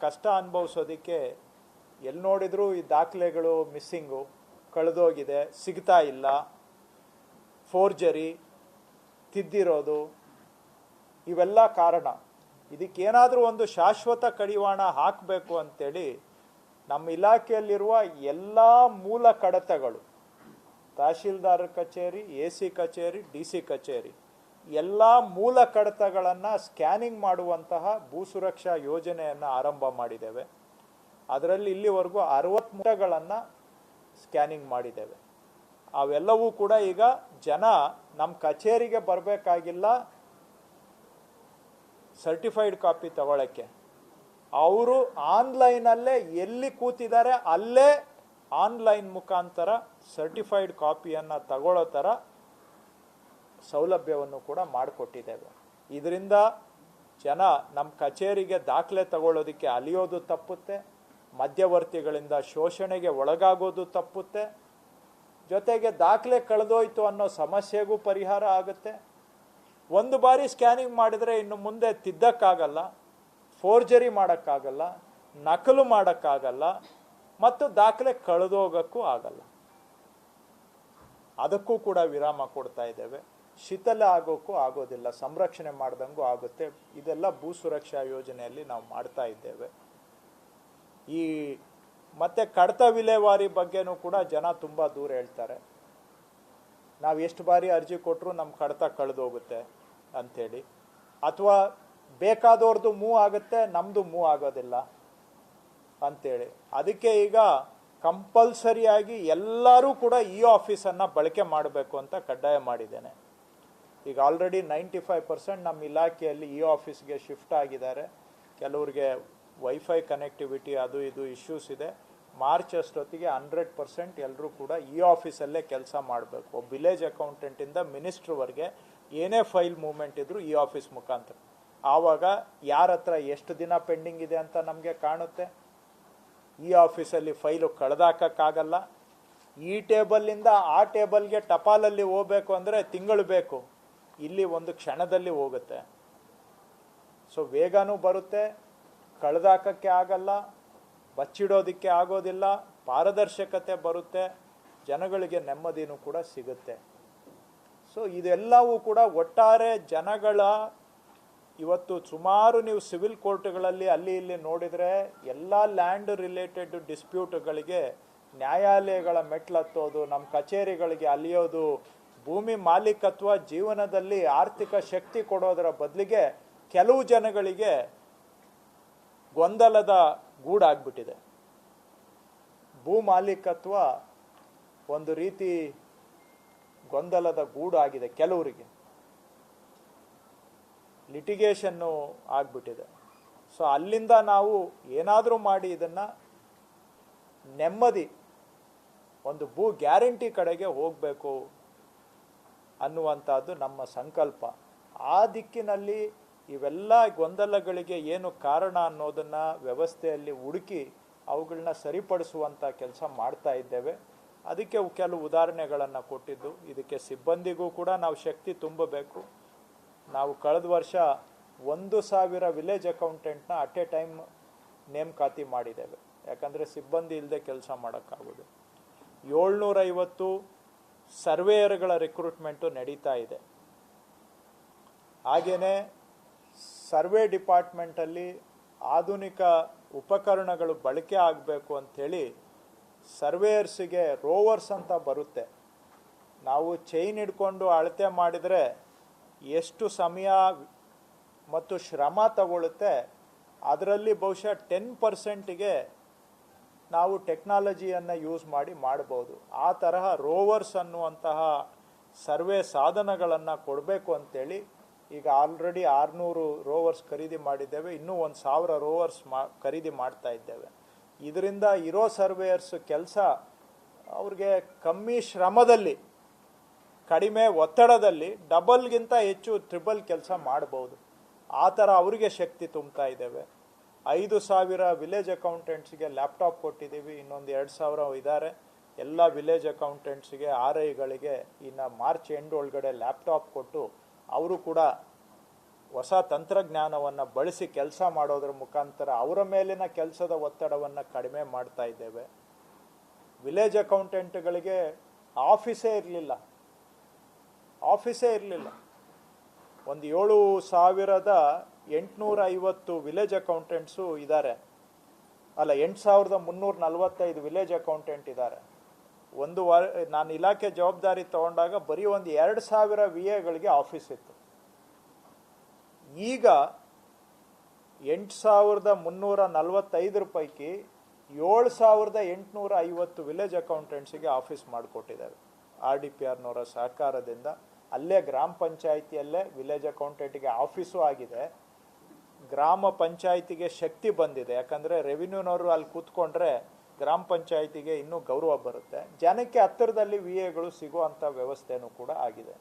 ಕಷ್ಟ ಅನುಭವಿಸೋದಕ್ಕೆ ಎಲ್ಲಿ ನೋಡಿದರೂ ಈ ದಾಖಲೆಗಳು ಮಿಸ್ಸಿಂಗು, ಕಳೆದೋಗಿದೆ, ಸಿಗ್ತಾ ಇಲ್ಲ, ಫೋರ್ಜರಿ, ತಿದ್ದಿರೋದು, ಇವೆಲ್ಲ ಕಾರಣ. ಇದಕ್ಕೇನಾದರೂ ಒಂದು ಶಾಶ್ವತ ಕಡಿವಾಣ ಹಾಕಬೇಕು ಅಂತೇಳಿ ನಮ್ಮ ಇಲಾಖೆಯಲ್ಲಿರುವ ಎಲ್ಲ ಮೂಲ ಕಡತಗಳು, ತಹಶೀಲ್ದಾರ್ ಕಚೇರಿ, AC ಕಚೇರಿ, DC ಕಚೇರಿ, ಎಲ್ಲ ಮೂಲ ಕಡತಗಳನ್ನು ಸ್ಕ್ಯಾನಿಂಗ್ ಮಾಡುವಂತಹ ಭೂ ಸುರಕ್ಷಾ ಯೋಜನೆಯನ್ನು ಆರಂಭ ಮಾಡಿದ್ದೇವೆ. ಅದರಲ್ಲಿ ಇಲ್ಲಿವರೆಗೂ 60 ಮುಖಗಳನ್ನು ಸ್ಕ್ಯಾನಿಂಗ್ ಮಾಡಿದ್ದೇವೆ. ಅವೆಲ್ಲವೂ ಕೂಡ ಈಗ ಜನ ನಮ್ಮ ಕಚೇರಿಗೆ ಬರಬೇಕಾಗಿಲ್ಲ ಸರ್ಟಿಫೈಡ್ ಕಾಪಿ ತಗೊಳ್ಳೋಕ್ಕೆ. ಅವರು ಆನ್ಲೈನಲ್ಲೇ ಎಲ್ಲಿ ಕೂತಿದ್ದಾರೆ ಅಲ್ಲೇ ಆನ್ಲೈನ್ ಮುಖಾಂತರ ಸರ್ಟಿಫೈಡ್ ಕಾಪಿಯನ್ನು ತಗೊಳ್ಳೋ ಥರ ಸೌಲಭ್ಯವನ್ನು ಕೂಡ ಮಾಡಿಕೊಟ್ಟಿದ್ದೇವೆ. ಇದರಿಂದ ಜನ ನಮ್ಮ ಕಚೇರಿಗೆ ದಾಖಲೆ ತಗೊಳ್ಳೋದಕ್ಕೆ ಅಲಿಯೋದು ತಪ್ಪುತ್ತೆ, ಮಧ್ಯವರ್ತಿಗಳಿಂದ ಶೋಷಣೆಗೆ ಒಳಗಾಗೋದು ತಪ್ಪುತ್ತೆ, ಜೊತೆಗೆ ದಾಖಲೆ ಕಳೆದೋಯ್ತು ಅನ್ನೋ ಸಮಸ್ಯೆಗೂ ಪರಿಹಾರ ಆಗುತ್ತೆ. ಒಂದು ಬಾರಿ ಸ್ಕ್ಯಾನಿಂಗ್ ಮಾಡಿದರೆ ಇನ್ನು ಮುಂದೆ ತಿದ್ದಕ್ಕಾಗಲ್ಲ, ಫೋರ್ಜರಿ ಮಾಡೋಕ್ಕಾಗಲ್ಲ, ನಕಲು ಮಾಡೋಕ್ಕಾಗಲ್ಲ, ಮತ್ತು ದಾಖಲೆ ಕಳೆದೋಗೋಕ್ಕೂ ಆಗಲ್ಲ. ಅದಕ್ಕೂ ಕೂಡ ವಿರಾಮ ಕೊಡ್ತಾ ಇದ್ದೇವೆ. ಶಿಥಿಲ ಆಗೋಕ್ಕೂ ಆಗೋದಿಲ್ಲ, ಸಂರಕ್ಷಣೆ ಮಾಡ್ದಂಗೂ ಆಗುತ್ತೆ. ಇದೆಲ್ಲ ಭೂ ಸುರಕ್ಷಾ ಯೋಜನೆಯಲ್ಲಿ ನಾವು ಮಾಡ್ತಾ ಇದ್ದೇವೆ. ಈ ಮತ್ತೆ ಕಡತ ವಿಲೇವಾರಿ ಬಗ್ಗೆನೂ ಕೂಡ ಜನ ತುಂಬ ದೂರ ಹೇಳ್ತಾರೆ. ನಾವು ಎಷ್ಟು ಬಾರಿ ಅರ್ಜಿ ಕೊಟ್ಟರು ನಮ್ಮ ಕಡತ ಕಳೆದೋಗುತ್ತೆ ಅಂಥೇಳಿ, ಅಥವಾ ಬೇಕಾದವ್ರದ್ದು ಮೂವ್ ಆಗುತ್ತೆ, ನಮ್ಮದು ಮೂವ್ ಆಗೋದಿಲ್ಲ ಅಂಥೇಳಿ. ಅದಕ್ಕೆ ಈಗ ಕಂಪಲ್ಸರಿಯಾಗಿ ಎಲ್ಲರೂ ಕೂಡ ಆಫೀಸನ್ನು ಬಳಕೆ ಮಾಡಬೇಕು ಅಂತ ಕಡ್ಡಾಯ ಮಾಡಿದ್ದೇನೆ. ಈಗ ಆಲ್ರೆಡಿ 95% ನಮ್ಮ ಇಲಾಖೆಯಲ್ಲಿ ಆಫೀಸ್ಗೆ ಶಿಫ್ಟ್ ಆಗಿದ್ದಾರೆ. ಕೆಲವ್ರಿಗೆ ವೈಫೈ ಕನೆಕ್ಟಿವಿಟಿ ಅದು ಇದು ಇಶ್ಯೂಸ್ ಇದೆ. ಮಾರ್ಚ್ ಅಷ್ಟೊತ್ತಿಗೆ 100% ಎಲ್ಲರೂ ಕೂಡ ಆಫೀಸಲ್ಲೇ ಕೆಲಸ ಮಾಡಬೇಕು. ಒಬ್ಬ ವಿಲೇಜ್ ಅಕೌಂಟೆಂಟಿಂದ ಮಿನಿಸ್ಟ್ರ್ವರೆಗೆ ಏನೇ ಫೈಲ್ ಮೂವ್ಮೆಂಟ್ ಇದ್ರೂ ಆಫೀಸ್ ಮುಖಾಂತರ. ಆವಾಗ ಯಾರ ಹತ್ರ ಎಷ್ಟು ದಿನ ಪೆಂಡಿಂಗ್ ಇದೆ ಅಂತ ನಮಗೆ ಕಾಣುತ್ತೆ. ಆಫೀಸಲ್ಲಿ ಫೈಲು ಕಳೆದಾಕಕ್ಕಾಗಲ್ಲ. ಈ ಟೇಬಲ್ಲಿಂದ ಆ ಟೇಬಲ್ಗೆ ಟಪಾಲಲ್ಲಿ ಹೋಗಬೇಕು ಅಂದರೆ ತಿಂಗಳು ಬೇಕು, ಇಲ್ಲಿ ಒಂದು ಕ್ಷಣದಲ್ಲಿ ಹೋಗುತ್ತೆ. ಸೊ ವೇಗನೂ ಬರುತ್ತೆ, ಕಳೆದಾಕಕ್ಕೆ ಆಗಲ್ಲ, ಬಚ್ಚಿಡೋದಕ್ಕೆ ಆಗೋದಿಲ್ಲ, ಪಾರದರ್ಶಕತೆ ಬರುತ್ತೆ, ಜನಗಳಿಗೆ ನೆಮ್ಮದಿನೂ ಕೂಡ ಸಿಗುತ್ತೆ. ಸೊ ಇದೆಲ್ಲವೂ ಕೂಡ ಒಟ್ಟಾರೆ ಜನಗಳ ಇವತ್ತು ಸುಮಾರು ನೀವು ಸಿವಿಲ್ ಕೋರ್ಟ್ಗಳಲ್ಲಿ ಅಲ್ಲಿ ಇಲ್ಲಿ ನೋಡಿದರೆ ಎಲ್ಲ ಲ್ಯಾಂಡ್ ರಿಲೇಟೆಡ್ ಡಿಸ್ಪ್ಯೂಟ್ಗಳಿಗೆ ನ್ಯಾಯಾಲಯಗಳ ಮೆಟ್ಲತ್ತೋದು, ನಮ್ಮ ಕಚೇರಿಗಳಿಗೆ ಅಲಿಯೋದು, ಭೂಮಿ ಮಾಲೀಕತ್ವ ಜೀವನದಲ್ಲಿ ಆರ್ಥಿಕ ಶಕ್ತಿ ಕೊಡೋದರ ಬದಲಿಗೆ ಕೆಲವು ಜನಗಳಿಗೆ ಗೊಂದಲದ ಗೂಡಾಗ್ಬಿಟ್ಟಿದೆ. ಭೂ ಮಾಲೀಕತ್ವ ಒಂದು ರೀತಿ ಗೊಂದಲದ ಗೂಡು ಆಗಿದೆ, ಕೆಲವರಿಗೆ ಲಿಟಿಗೇಷನ್ನು ಆಗ್ಬಿಟ್ಟಿದೆ. ಸೊ ಅಲ್ಲಿಂದ ನಾವು ಏನಾದರೂ ಮಾಡಿ ಇದನ್ನು ನೆಮ್ಮದಿ ಒಂದು ಭೂ ಗ್ಯಾರಂಟಿ ಕಡೆಗೆ ಹೋಗಬೇಕು ಅನ್ನುವಂಥದ್ದು ನಮ್ಮ ಸಂಕಲ್ಪ. ಆ ದಿಕ್ಕಿನಲ್ಲಿ ಇವೆಲ್ಲ ಗೊಂದಲಗಳಿಗೆ ಏನು ಕಾರಣ ಅನ್ನೋದನ್ನು ವ್ಯವಸ್ಥೆಯಲ್ಲಿ ಹುಡುಕಿ ಅವುಗಳನ್ನ ಸರಿಪಡಿಸುವಂಥ ಕೆಲಸ ಮಾಡ್ತಾ ಇದ್ದೇವೆ. ಅದಕ್ಕೆ ಕೆಲವು ಉದಾಹರಣೆಗಳನ್ನು ಕೊಟ್ಟಿದ್ದು. ಇದಕ್ಕೆ ಸಿಬ್ಬಂದಿಗೂ ಕೂಡ ನಾವು ಶಕ್ತಿ ತುಂಬಬೇಕು. ನಾವು ಕಳೆದ ವರ್ಷ 1000 ವಿಲೇಜ್ ಅಕೌಂಟೆಂಟ್ನ ಅಟ್ ಎ ಟೈಮ್ ನೇಮಕಾತಿ ಮಾಡಿದ್ದೇವೆ. ಯಾಕಂದರೆ ಸಿಬ್ಬಂದಿ ಇಲ್ಲದೆ ಕೆಲಸ ಮಾಡೋಕ್ಕಾಗೋದು. 750 ಸರ್ವೇಯರ್ಗಳ ರಿಕ್ರೂಟ್ಮೆಂಟು ನಡೀತಾ ಇದೆ. ಹಾಗೆಯೇ ಸರ್ವೆ ಡಿಪಾರ್ಟ್ಮೆಂಟಲ್ಲಿ ಆಧುನಿಕ ಉಪಕರಣಗಳು ಬಳಕೆ ಆಗಬೇಕು ಅಂಥೇಳಿ ಸರ್ವೇಯರ್ಸಿಗೆ ರೋವರ್ಸ್ ಅಂತ ಬರುತ್ತೆ. ನಾವು ಚೈನ್ ಹಿಡ್ಕೊಂಡು ಅಳತೆ ಮಾಡಿದರೆ ಎಷ್ಟು ಸಮಯ ಮತ್ತು ಶ್ರಮ ತಗೊಳ್ಳುತ್ತೆ, ಅದರಲ್ಲಿ ಬಹುಶಃ 10%ಗೆ ನಾವು ಟೆಕ್ನಾಲಜಿಯನ್ನು ಯೂಸ್ ಮಾಡಿ ಮಾಡ್ಬೋದು. ಆ ತರಹ ರೋವರ್ಸ್ ಅನ್ನುವಂತಹ ಸರ್ವೆ ಸಾಧನಗಳನ್ನು ಕೊಡಬೇಕು ಅಂತೇಳಿ ಈಗ ಆಲ್ರೆಡಿ 600 ರೋವರ್ಸ್ ಖರೀದಿ ಮಾಡಿದ್ದೇವೆ. ಇನ್ನೂ 1000 ರೋವರ್ಸ್ ಖರೀದಿ ಮಾಡ್ತಾ ಇದ್ದೇವೆ. ಇದರಿಂದ ಇರೋ ಸರ್ವೇಯರ್ಸ್ ಕೆಲಸ ಅವ್ರಿಗೆ ಕಮ್ಮಿ ಶ್ರಮದಲ್ಲಿ, ಕಡಿಮೆ ಒತ್ತಡದಲ್ಲಿ ಡಬಲ್ಗಿಂತ ಹೆಚ್ಚು ಟ್ರಿಬಲ್ ಕೆಲಸ ಮಾಡ್ಬೋದು. ಆ ಥರ ಅವರಿಗೆ ಶಕ್ತಿ ತುಂಬ್ತಾ ಇದ್ದೇವೆ. 5000 ವಿಲೇಜ್ ಅಕೌಂಟೆಂಟ್ಸ್ಗೆ ಲ್ಯಾಪ್ಟಾಪ್ ಕೊಟ್ಟಿದ್ದೀವಿ. ಇನ್ನೊಂದು 2000 ಇದ್ದಾರೆ. ಎಲ್ಲ ವಿಲೇಜ್ ಹೊಸ ತಂತ್ರಜ್ಞಾನವನ್ನು ಬಳಸಿ ಕೆಲಸ ಮಾಡೋದ್ರ ಮುಖಾಂತರ ಅವರ ಮೇಲಿನ ಕೆಲಸದ ಒತ್ತಡವನ್ನು ಕಡಿಮೆ ಮಾಡ್ತಾ ಇದ್ದೇವೆ. ವಿಲೇಜ್ ಅಕೌಂಟೆಂಟ್ಗಳಿಗೆ ಆಫೀಸೇ ಇರಲಿಲ್ಲ. ಒಂದು 7,850 ವಿಲೇಜ್ ಅಕೌಂಟೆಂಟ್ಸು ಇದ್ದಾರೆ, ಅಲ್ಲ 8,345 ವಿಲೇಜ್ ಅಕೌಂಟೆಂಟ್ ಇದ್ದಾರೆ. ನಾನು ಇಲಾಖೆ ಜವಾಬ್ದಾರಿ ತಗೊಂಡಾಗ ಬರೀ ಒಂದು 2,000 VAಗಳಿಗೆ ಆಫೀಸ್ ಇತ್ತು. ಈಗ 8,345 ಪೈಕಿ 7,850 ವಿಲೇಜ್ ಅಕೌಂಟೆಂಟ್ಸಿಗೆ ಆಫೀಸ್ ಮಾಡಿಕೊಟ್ಟಿದ್ದಾರೆ. RDPRನವರ ಸಹಕಾರದಿಂದ ಅಲ್ಲೇ ಗ್ರಾಮ ಪಂಚಾಯಿತಿಯಲ್ಲೇ ವಿಲೇಜ್ ಅಕೌಂಟೆಂಟ್ಗೆ ಆಫೀಸು ಆಗಿದೆ. ಗ್ರಾಮ ಪಂಚಾಯಿತಿಗೆ ಶಕ್ತಿ ಬಂದಿದೆ, ಯಾಕಂದರೆ ರೆವಿನ್ಯೂನವರು ಅಲ್ಲಿ ಕೂತ್ಕೊಂಡ್ರೆ ಗ್ರಾಮ ಪಂಚಾಯಿತಿಗೆ ಇನ್ನೂ ಗೌರವ ಬರುತ್ತೆ. ಜನಕ್ಕೆ ಹತ್ತಿರದಲ್ಲಿ VAಗಳು ಸಿಗುವಂಥ ವ್ಯವಸ್ಥೆನೂ ಕೂಡ ಆಗಿದೆ.